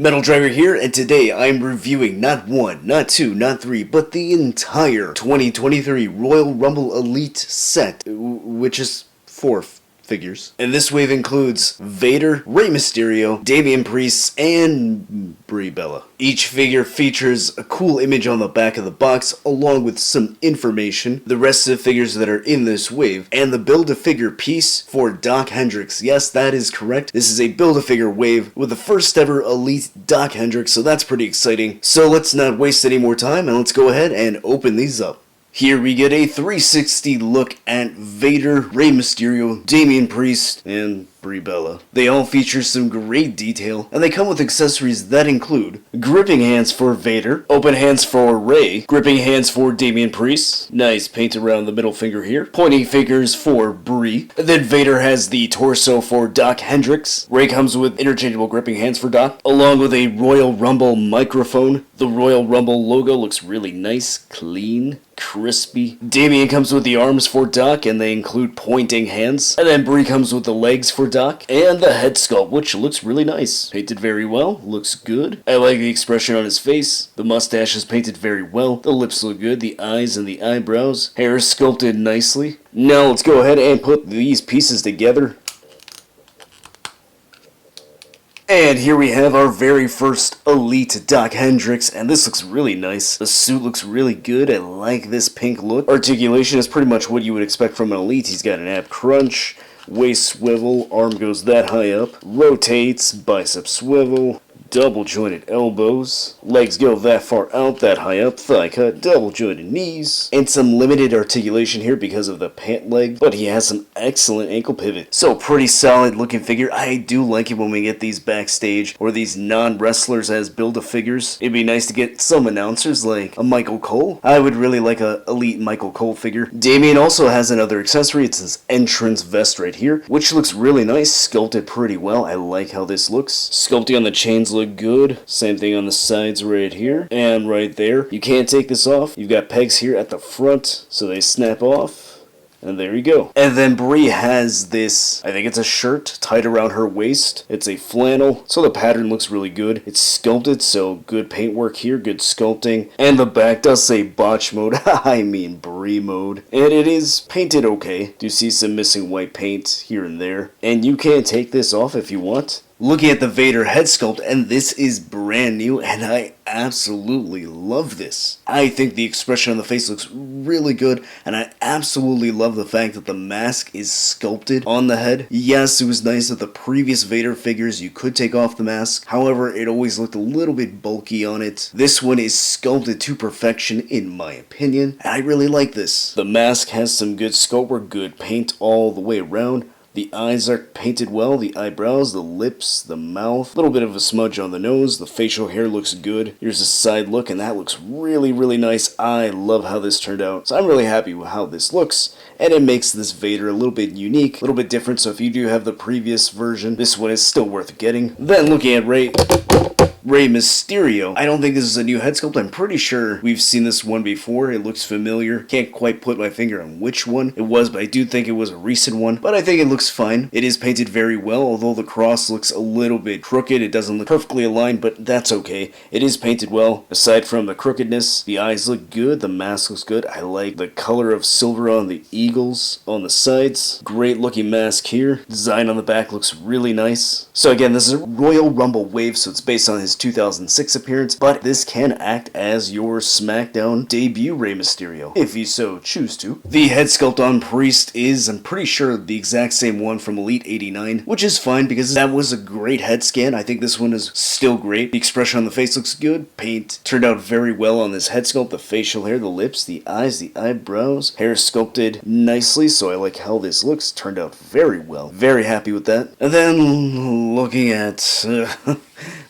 Metal Driver here, and today I'm reviewing not one, not two, not three, but the entire 2023 Royal Rumble Elite set, which is 4 figures. And this wave includes Vader, Rey Mysterio, Damian Priest, and Brie. Each figure features a cool image on the back of the box, along with some information, the rest of the figures that are in this wave, and the Build-A-Figure piece for Doc Hendricks. Yes, that is correct. This is a Build-A-Figure wave with the first ever Elite Doc Hendricks, so that's pretty exciting. So let's not waste any more time, and let's go ahead and open these up. Here we get a 360 look at Vader, Rey Mysterio, Damian Priest, and Brie. They all feature some great detail, and they come with accessories that include gripping hands for Vader, open hands for Rey, gripping hands for Damian Priest, nice paint around the middle finger here, pointing fingers for Brie, and then Vader has the torso for Doc Hendricks, Rey comes with interchangeable gripping hands for Doc, along with a Royal Rumble microphone. The Royal Rumble logo looks really nice, clean, crispy. Damian comes with the arms for Doc, and they include pointing hands. And then Brie comes with the legs for Doc, and the head sculpt, which looks really nice. Painted very well, looks good. I like the expression on his face. The mustache is painted very well. The lips look good, the eyes and the eyebrows. Hair is sculpted nicely. Now let's go ahead and put these pieces together. And here we have our very first Elite Doc Hendricks, and this looks really nice. The suit looks really good. I like this pink look. Articulation is pretty much what you would expect from an Elite. He's got an ab crunch, waist swivel, arm goes that high up, rotates, bicep swivel, double jointed elbows, legs go that far out, that high up, thigh cut, double jointed knees, and some limited articulation here because of the pant leg, but he has some excellent ankle pivot. So pretty solid looking figure. I do like it when we get these backstage or these non-wrestlers as Build-A-Figures. It'd be nice to get some announcers like a Michael Cole. I would really like a Elite Michael Cole figure. Damian also has another accessory. It's his entrance vest right here, which looks really nice, sculpted pretty well. I like how this looks. Sculpting on the chains look good. Same thing on the sides right here and right there. You can't take this off. You've got pegs here at the front, so they snap off. And there you go. And then Brie has this, I think it's a shirt tied around her waist. It's a flannel, so the pattern looks really good. It's sculpted, so good paintwork here, good sculpting. And the back does say botch mode, I mean Brie mode. And it is painted okay. Do see some missing white paint here and there. And you can take this off if you want. Looking at the Vader head sculpt, and this is brand new, and I absolutely love this. I think the expression on the face looks really good, and I absolutely love the fact that the mask is sculpted on the head. Yes, it was nice that the previous Vader figures you could take off the mask, however, it always looked a little bit bulky on it. This one is sculpted to perfection in my opinion, and I really like this. The mask has some good sculpt work, good paint all the way around. The eyes are painted well, the eyebrows, the lips, the mouth, a little bit of a smudge on the nose, the facial hair looks good. Here's a side look, and that looks really, really nice. I love how this turned out, so I'm really happy with how this looks, and it makes this Vader a little bit unique, a little bit different, so if you do have the previous version, this one is still worth getting. Then looking at Rey Mysterio. I don't think this is a new head sculpt. I'm pretty sure we've seen this one before. It looks familiar. Can't quite put my finger on which one it was, but I do think it was a recent one. But I think it looks fine. It is painted very well, although the cross looks a little bit crooked. It doesn't look perfectly aligned, but that's okay. It is painted well. Aside from the crookedness, the eyes look good. The mask looks good. I like the color of silver on the eagles on the sides. Great looking mask here. Design on the back looks really nice. So again, this is a Royal Rumble wave, so it's based on his 2006 appearance, but this can act as your SmackDown debut Rey Mysterio, if you so choose to. The head sculpt on Priest is, I'm pretty sure, the exact same one from Elite 89, which is fine because that was a great head scan. I think this one is still great. The expression on the face looks good. Paint turned out very well on this head sculpt. The facial hair, the lips, the eyes, the eyebrows. Hair sculpted nicely, so I like how this looks. Turned out very well. Very happy with that. And then looking at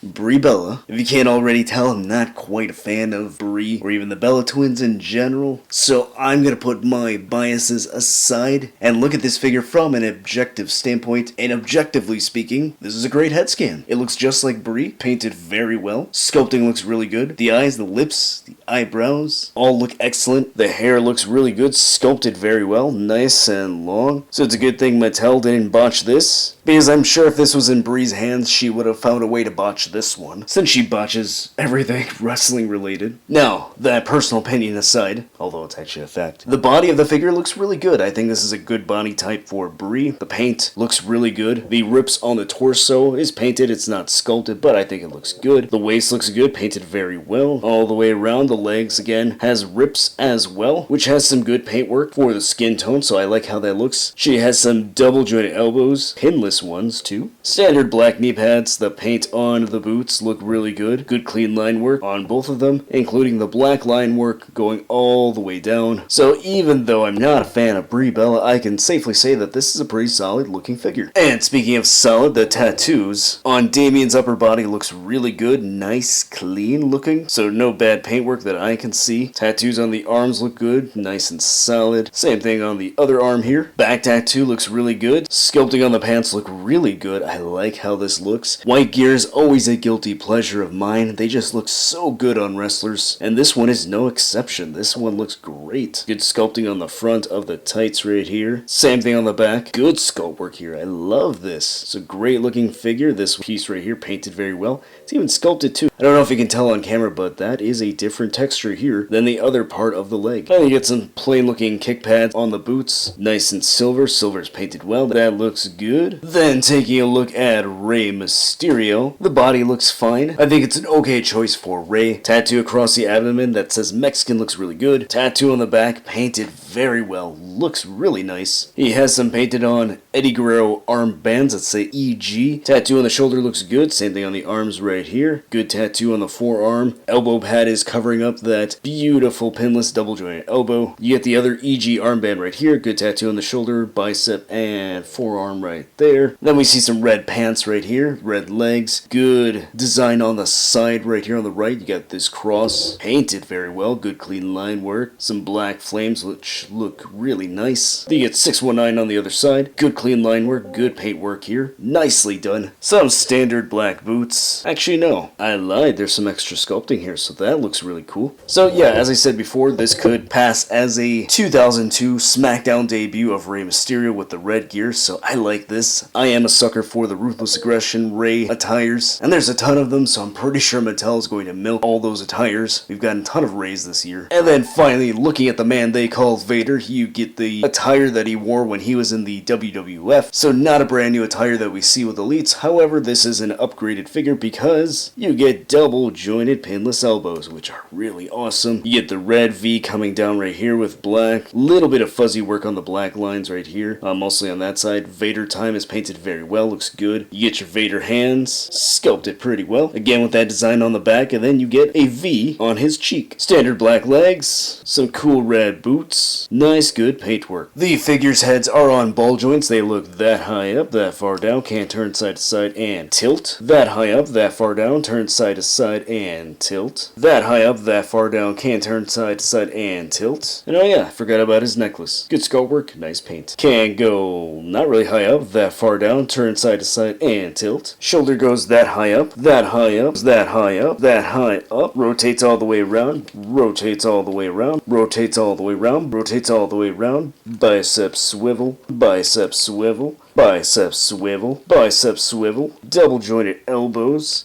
Brie. If you can't already tell, I'm not quite a fan of Brie or even the Bella twins in general, so I'm gonna put my biases aside and look at this figure from an objective standpoint, and objectively speaking, this is a great head scan. It looks just like Brie, painted very well, sculpting looks really good, the eyes, the lips, the eyebrows all look excellent. The hair looks really good, sculpted very well, nice and long. So it's a good thing Mattel didn't botch this, because I'm sure if this was in Brie's hands, she would have found a way to botch this one, since she botches everything wrestling related. Now, that personal opinion aside, although it's actually a fact, the body of the figure looks really good. I think this is a good body type for Brie. The paint looks really good. The rips on the torso is painted. It's not sculpted, but I think it looks good. The waist looks good, painted very well. All the way around, the legs, again, has rips as well, which has some good paintwork for the skin tone, so I like how that looks. She has some double jointed elbows, pinless ones too. Standard black knee pads. The paint on the boots look really good. Good clean line work on both of them, including the black line work going all the way down. So even though I'm not a fan of Brie Bella, I can safely say that this is a pretty solid looking figure. And speaking of solid, the tattoos on Damian's upper body looks really good, nice, clean looking, so no bad paintwork that I can see. Tattoos on the arms look good, nice and solid. Same thing on the other arm here. Back tattoo looks really good. Sculpting on the pants look really good. I like how this looks. White gear is always a guilty pleasure of mine. They just look so good on wrestlers, and this one is no exception. This one looks great. Good sculpting on the front of the tights right here. Same thing on the back. Good sculpt work here. I love this. It's a great looking figure. This piece right here painted very well. It's even sculpted too. I don't know if you can tell on camera, but that is a different texture here than the other part of the leg. And you get some plain looking kick pads on the boots. Nice and silver. Silver's painted well. That looks good. Then taking a look at Rey Mysterio. The body looks fine. I think it's an okay choice for Rey. Tattoo across the abdomen that says Mexican looks really good. Tattoo on the back painted very well. Looks really nice. He has some painted on Eddie Guerrero armbands that say EG. Tattoo on the shoulder looks good. Same thing on the arms right here. Good tattoo on the forearm. Elbow pad is covering up that beautiful pinless double jointed elbow. You get the other EG armband right here. Good tattoo on the shoulder, bicep, and forearm right there. Then we see some red pants right here. Red legs. Good design on the side right here on the right. You got this cross. Painted very well. Good clean line work. Some black flames which look really nice. Then you get 619 on the other side. Good clean line work. Good paint work here. Nicely done. Some standard black boots. Actually, no. I lied. There's some extra sculpting here, so that looks really cool. So yeah, as I said before, this could pass as a 2002 SmackDown debut of Rey Mysterio with the red gear, so I like this. I am a sucker for the Ruthless Aggression Rey attires, and there's a ton of them, so I'm pretty sure Mattel is going to milk all those attires. We've gotten a ton of Reys this year. And then finally, looking at the man they call Vader, you get the attire that he wore when he was in the WWF, so not a brand new attire that we see with Elites. However, this is an upgraded figure because you get double jointed pinless elbows, which are really awesome. You get the red V coming down right here with black. Little bit of fuzzy work on the black lines right here, mostly on that side. Vader time is painted very well, looks good. You get your Vader hands, sculpted pretty well. Again with that design on the back, and then you get a V on his cheek. Standard black legs, some cool red boots, nice good paintwork. The figure's heads are on ball joints. They look that high up, that far down, can't turn side to side and tilt. That high up, that far down, turn side to side and tilt. That high up, that far down, can't turn side to side and tilt. And oh yeah, I forgot about his necklace. Good sculpt work, nice paint. Can go not really high up, that far down, turn side to side and tilt. Shoulder goes that high up, that high up, that high up, that high up. Rotates all the way around, rotates all the way around, rotates all the way around, rotates all the way around. Bicep swivel, bicep swivel, bicep swivel, bicep swivel. Double jointed elbows,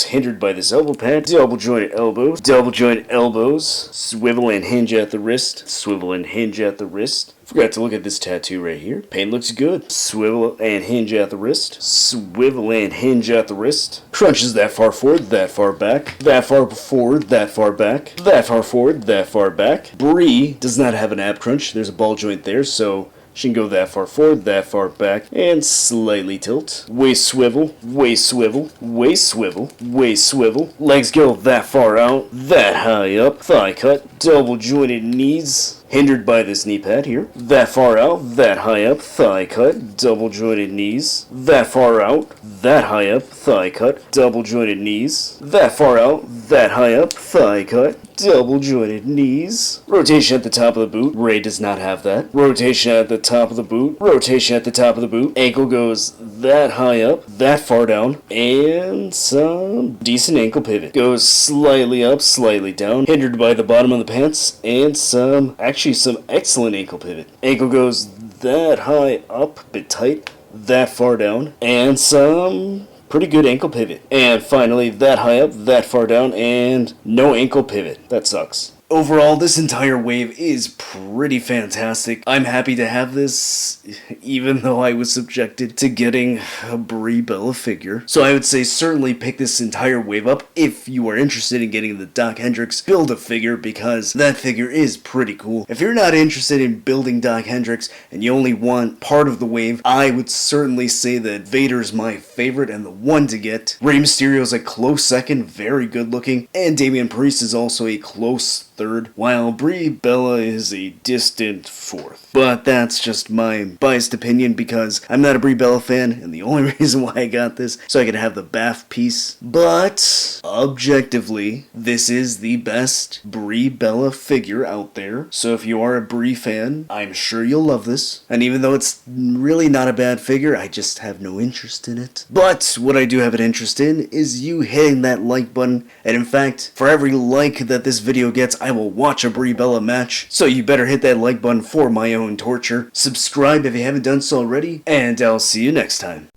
hindered by this elbow pad. Double jointed elbows, swivel and hinge at the wrist, swivel and hinge at the wrist. Forgot to look at this tattoo right here. Paint looks good. Swivel and hinge at the wrist. Swivel and hinge at the wrist. Crunches that far forward, that far back. That far forward, that far back. That far forward, that far back. Brie does not have an ab crunch. There's a ball joint there, so she can go that far forward, that far back, and slightly tilt. Waist swivel, waist swivel, waist swivel, waist swivel. Legs go that far out, that high up. Thigh cut, double jointed knees. Hindered by this knee pad here. That far out, that high up, thigh cut, double jointed knees. That far out, that high up, thigh cut, double jointed knees. That far out, that high up, thigh cut, double jointed knees. Rotation at the top of the boot. Rey does not have that. Rotation at the top of the boot. Rotation at the top of the boot. Ankle goes that high up, that far down, and some decent ankle pivot. Goes slightly up, slightly down, hindered by the bottom of the pants, and some excellent ankle pivot. Ankle goes that high up, bit tight, that far down, and some pretty good ankle pivot. And finally, that high up, that far down, and no ankle pivot. That sucks. Overall, this entire wave is pretty fantastic. I'm happy to have this, even though I was subjected to getting a Brie Bella figure. So I would say certainly pick this entire wave up if you are interested in getting the Doc Hendricks Build-A-Figure, because that figure is pretty cool. If you're not interested in building Doc Hendricks and you only want part of the wave, I would certainly say that Vader's my favorite and the one to get. Rey Mysterio is a close second, very good looking, and Damian Priest is also a close third, while Brie Bella is a distant fourth. But that's just my biased opinion because I'm not a Brie Bella fan, and the only reason why I got this so I could have the Bath piece. But objectively, this is the best Brie Bella figure out there. So if you are a Brie fan, I'm sure you'll love this. And even though it's really not a bad figure, I just have no interest in it. But what I do have an interest in is you hitting that like button. And in fact, for every like that this video gets, I will watch a Brie Bella match, so you better hit that like button for my own torture. Subscribe if you haven't done so already, and I'll see you next time.